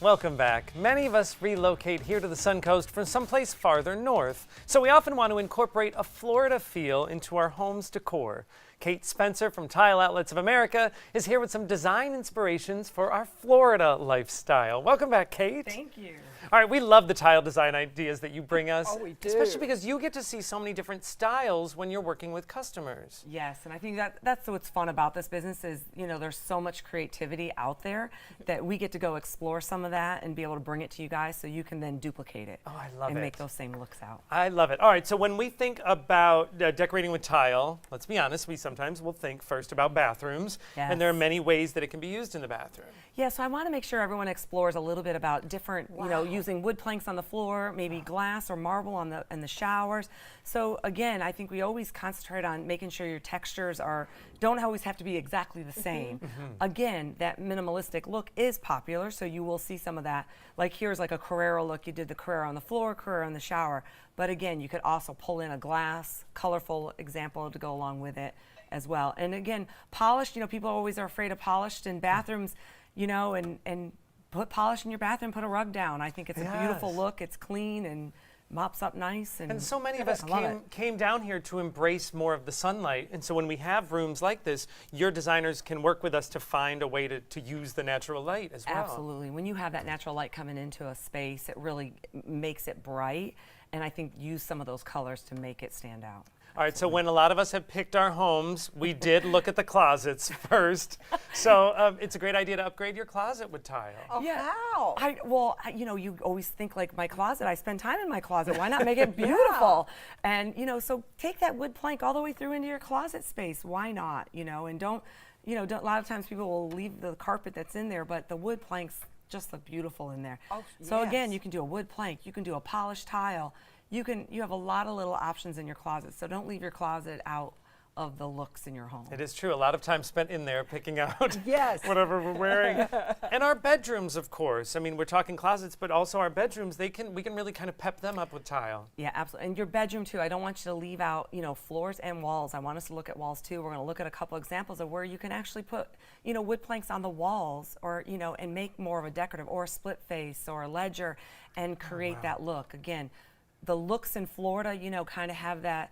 Welcome back. Many of us relocate here to the Suncoast from someplace farther north, so we often want to incorporate a Florida feel into our home's decor. Kate Spencer from Tile Outlets of America is here with some design inspirations for our Florida lifestyle. Welcome back, Kate. Thank you. All right, we love the tile design ideas that you bring us. Oh, we do. Especially because you get to see so many different styles when you're working with customers. Yes, and I think that's what's fun about this business is, there's so much creativity out there that we get to go explore some of that and be able to bring it to you guys so you can then duplicate it. Oh, I love it. And make those same looks out. I love it. All right, so when we think about decorating with tile, let's be honest, we sometimes will think first about bathrooms. Yes. And there are many ways that it can be used in the bathroom. Yeah, so I want to make sure everyone explores a little bit about different, using wood planks on the floor, maybe glass or marble in the showers. So again, I think we always concentrate on making sure your textures don't always have to be exactly the same. Again, that minimalistic look is popular, so you will see some of that. Like here's like a Carrera look. You did the Carrera on the floor, Carrera on the shower. But again, you could also pull in a glass, colorful example to go along with it as well. And again, polished, people always are afraid of polished in bathrooms, and put polish in your bathroom, put a rug down. I think it's a beautiful look. It's clean and mops up nice. And so many of us came down here to embrace more of the sunlight. And so when we have rooms like this, your designers can work with us to find a way to use the natural light as well. Absolutely. When you have that natural light coming into a space, it really makes it bright. And I think use some of those colors to make it stand out. All right, so when a lot of us have picked our homes, we did look at the closets first. So it's a great idea to upgrade your closet with tile. Oh, Yeah. how? You always think like my closet, I spend time in my closet. Why not make it beautiful? And, so take that wood plank all the way through into your closet space. Why not? And don't, a lot of times people will leave the carpet that's in there, but the wood planks just look beautiful in there. Oh, so again, yes. you can do a wood plank, you can do a polished tile. You have a lot of little options in your closet, so don't leave your closet out of the looks in your home. It is true. A lot of time spent in there picking out Yes. whatever we're wearing. And our bedrooms, of course. I mean, we're talking closets, but also our bedrooms, we can really kind of pep them up with tile. Yeah, absolutely. And your bedroom too. I don't want you to leave out, floors and walls. I want us to look at walls too. We're going to look at a couple examples of where you can actually put, wood planks on the walls or, and make more of a decorative or a split face or a ledger and create that look. Again, the looks in Florida, kind of have that,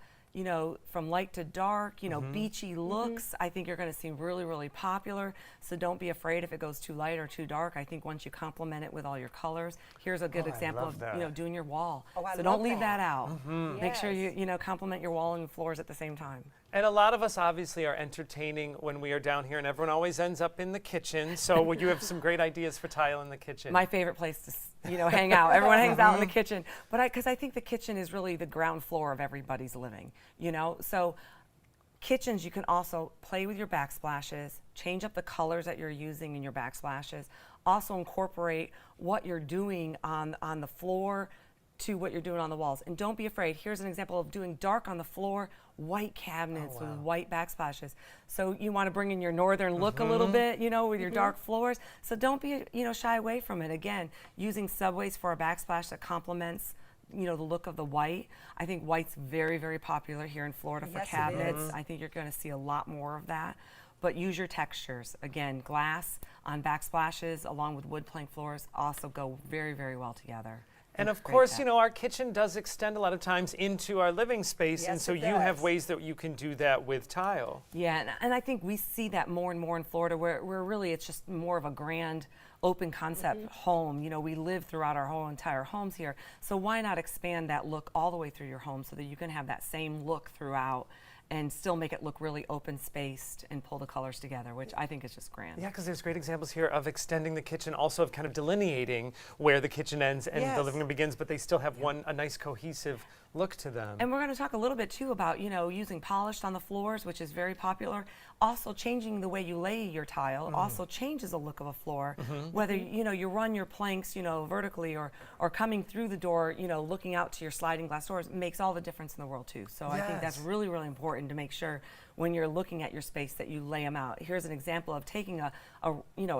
from light to dark, beachy looks. I think you're going to see really, really popular. So don't be afraid if it goes too light or too dark. I think once you complement it with all your colors, here's a good example of, doing your wall. Oh, I so don't love leave that out. Make sure Yes. you, complement your wall and floors at the same time. And a lot of us obviously are entertaining when we are down here, and everyone always ends up in the kitchen. So you have some great ideas for tile in the kitchen. My favorite place to hang out. Everyone hangs out in the kitchen, but because I think the kitchen is really the ground floor of everybody's living. So kitchens, you can also play with your backsplashes, change up the colors that you're using in your backsplashes. Also incorporate what you're doing on the floor to what you're doing on the walls. And don't be afraid. Here's an example of doing dark on the floor, white cabinets with white backsplashes. So you want to bring in your northern look a little bit, with your dark floors. So don't be, shy away from it. Again, using subways for a backsplash that complements, the look of the white. I think white's very, very popular here in Florida for Yes, it cabinets. is. I think you're going to see a lot more of that. But use your textures. Again, glass on backsplashes along with wood plank floors also go very, very well together. And of create course, that. our kitchen does extend a lot of times into our living space, and Yes, so it you have does. ways that you can do that with tile. Yeah, and I think we see that more and more in Florida where really it's just more of a grand open concept home. We live throughout our whole entire homes here. So why not expand that look all the way through your home so that you can have that same look throughout and still make it look really open spaced and pull the colors together, which I think is just grand. Yeah, because there's great examples here of extending the kitchen, also of kind of delineating where the kitchen ends and the Yes. living room begins, but they still have a nice cohesive look to them. And we're going to talk a little bit too about, using polished on the floors, which is very popular. Also changing the way you lay your tile also changes the look of a floor. Whether, you run your planks, vertically or coming through the door, looking out to your sliding glass doors makes all the difference in the world too. So I think that's Yes. really, really important to make sure when you're looking at your space that you lay them out. Here's an example of taking a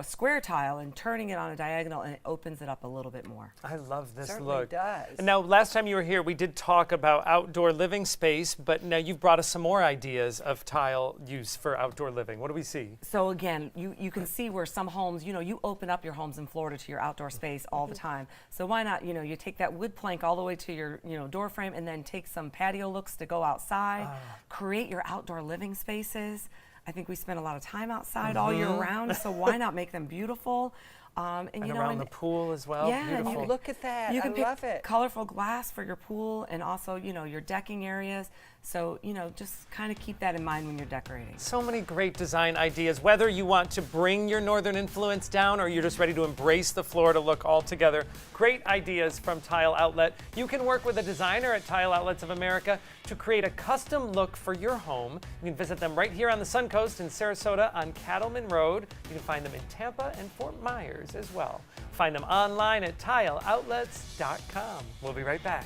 square tile and turning it on a diagonal, and it opens it up a little bit more. I love this Certainly look. does. And now, last time you were here, we did talk about outdoor living space, but now you've brought us some more ideas of tile use for outdoor living. What do we see? So again, you can see where some homes, you open up your homes in Florida to your outdoor space all the time. So why not, you take that wood plank all the way to your, door frame, and then take some patio looks to go outside, create your outdoor living spaces. I think we spend a lot of time outside all year round, so why not make them beautiful? And around the pool as well. Yeah, Beautiful. and you Look at that. You can I pick love it. colorful glass for your pool and also, your decking areas. So, just kind of keep that in mind when you're decorating. So many great design ideas, whether you want to bring your northern influence down or you're just ready to embrace the Florida look altogether. Great ideas from Tile Outlet. You can work with a designer at Tile Outlets of America to create a custom look for your home. You can visit them right here on the Suncoast in Sarasota on Cattleman Road. You can find them in Tampa and Fort Myers as well. Find them online at tileoutlets.com. We'll be right back.